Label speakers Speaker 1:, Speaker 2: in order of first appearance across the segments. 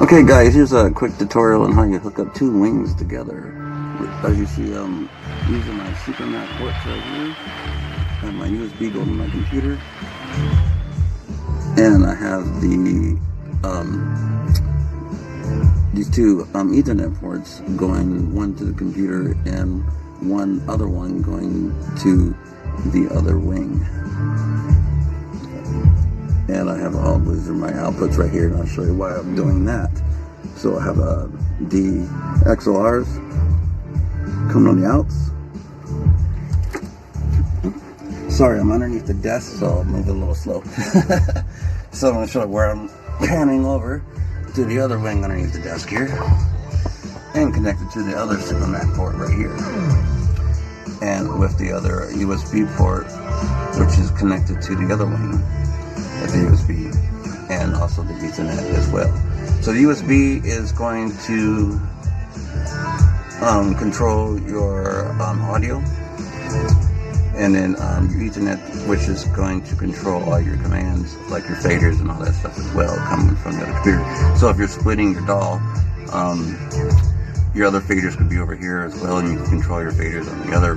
Speaker 1: Okay guys, here's a quick tutorial on how you hook up two wings together. As you see, I'm using my Super Mac ports right here, and my USB going to my computer, and I have these two Ethernet ports going, one to the computer and one other one going to the other wing. And I have all these are my outputs right here, and I'll show you why I'm doing that. So I have the XLRs coming on the outs. Sorry, I'm underneath the desk, so I'll move it a little slow. So I'm going to show you where I'm panning over to the other wing underneath the desk here, and connected to the other Super Mac port right here, and with the other USB port, which is connected to the other wing of the USB, and also the Ethernet as well. So the USB is going to control your audio, and then your Ethernet, which is going to control all your commands, like your faders and all that stuff as well, coming from the other computer. So if you're splitting your DAW, your other faders could be over here as well, and you can control your faders on the other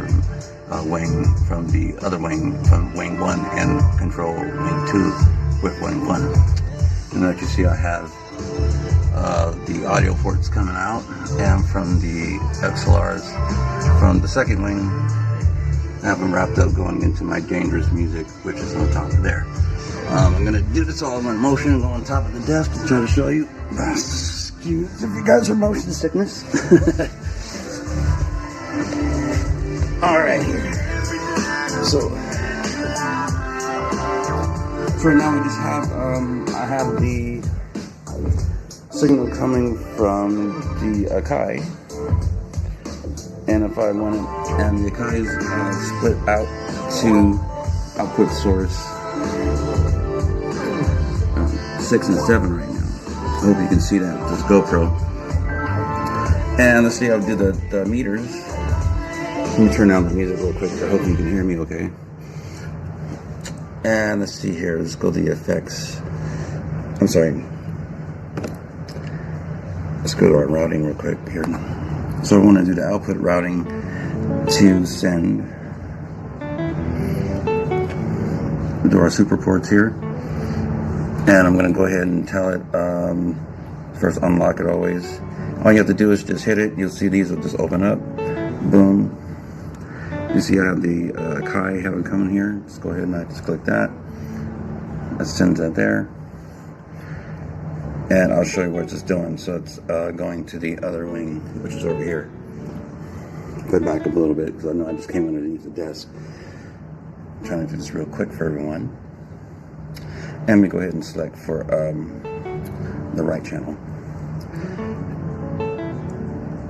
Speaker 1: wing from the other wing, from wing 1, and control wing 2 with wing 1. And like you see, I have the audio ports coming out, and from the XLRs from the second wing, I have them wrapped up going into my dangerous music, which is on top of there. I'm going to do this all in one motion, go on top of the desk and try to show you. Excuse if you guys are motion sickness. Alright, so right now we just have, I have the signal coming from the Akai, and if I want it, and the Akai is split out to output source 6 and 7 right now. I hope you can see that with this GoPro. And let's see how I do the meters. Let me turn down the music real quick. I hope you can hear me okay. And let's see here, let's go to the effects. I'm sorry. Let's go to our routing real quick here. So I want to do the output routing to send to our super ports here. And I'm going to go ahead and tell it, first unlock it always. All you have to do is just hit it. You'll see these will just open up. Boom. You see I have the Kai have it coming here. Let's go ahead and I just click that. That sends that there. And I'll show you what it's doing. So it's going to the other wing, which is over here. Go back up a little bit because I know I just came underneath the desk. I'm trying to do this real quick for everyone. And we go ahead and select for the right channel.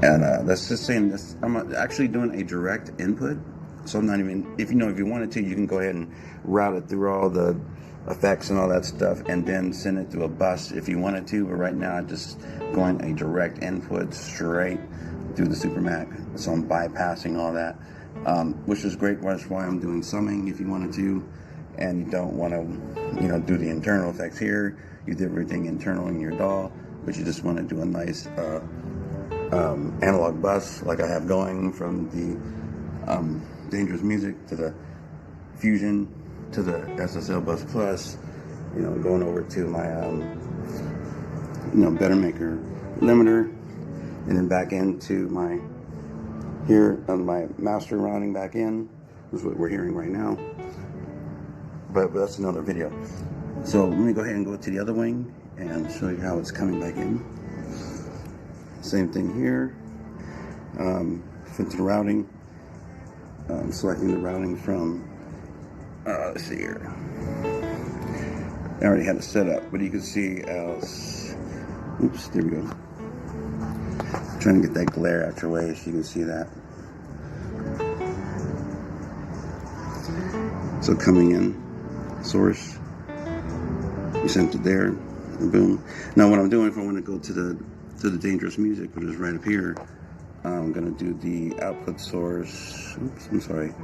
Speaker 1: And that's just saying this. I'm actually doing a direct input. So I'm not even, if you wanted to, you can go ahead and route it through all the effects and all that stuff, and then send it through a bus if you wanted to. But right now, I'm just going a direct input straight through the Super Mac. So I'm bypassing all that, which is great. That's why I'm doing summing if you wanted to, and you don't want to, do the internal effects here. You did everything internal in your DAW, but you just want to do a nice analog bus like I have going from the dangerous music to the Fusion to the SSL bus plus, going over to my Better Maker limiter, and then back into my here on my master routing back in. This is what we're hearing right now, but that's another video. So let me go ahead and go to the other wing and show you how it's coming back in. Same thing here. Fit to the routing. Selecting the routing from, let's see here. I already had it set up, but you can see oops, there we go. Trying to get that glare out your way so you can see that. So coming in, source, you sent it there, and boom. Now what I'm doing, if I want to go to the dangerous music, which is right up here, I'm going to do the output source. Oops, I'm sorry.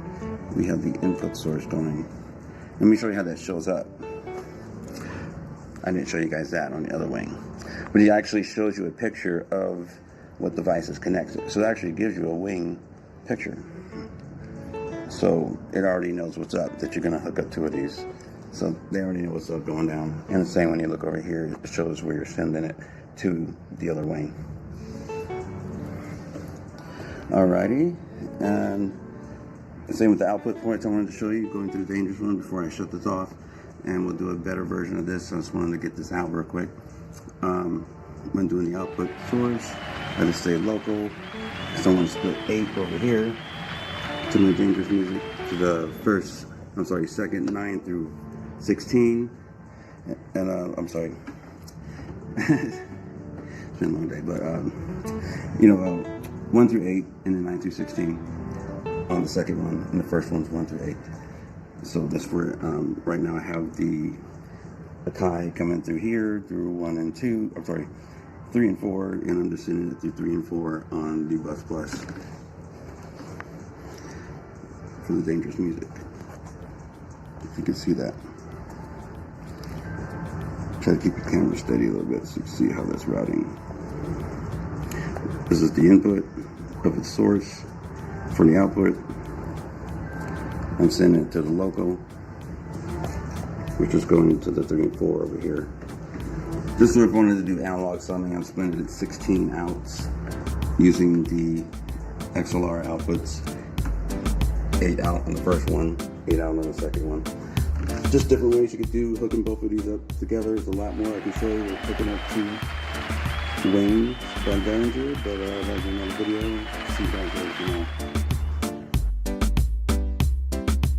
Speaker 1: We have the input source going. Let me show you how that shows up. I didn't show you guys that on the other wing. But it actually shows you a picture of what device is connected. So it actually gives you a wing picture. So it already knows what's up, that you're going to hook up two of these. So they already know what's up going down. And the same when you look over here, it shows where you're sending it to the other wing. Alrighty, and same with the output ports I wanted to show you, going through the dangerous one before I shut this off. And we'll do a better version of this. So I just wanted to get this out real quick. When doing the output source, let it stay local. So I'm going to split 8 over here to my dangerous music to the second 9 through 16. And I'm sorry. It's been a long day, but 1 through 8 and then 9 through 16 on the second one, and the first one's 1 through 8. So that's where right now I have the Akai coming through here through 1 and 2. I'm sorry, 3 and 4, and I'm just sending it through 3 and 4 on the Bus Plus for the dangerous music. If you can see that. Try to keep the camera steady a little bit so you can see how that's routing. This is the input of the source for the output. I'm sending it to the local, which is going to the 3 and 4 over here. Just so if I wanted to do analog summing, I'm splitting it at 16 outs using the XLR outputs. 8 out on the first one, 8 out on the second one. Just different ways you could do hooking both of these up together. There's a lot more I can show you with hooking up two wings by Behringer, but that's another video. See you guys later.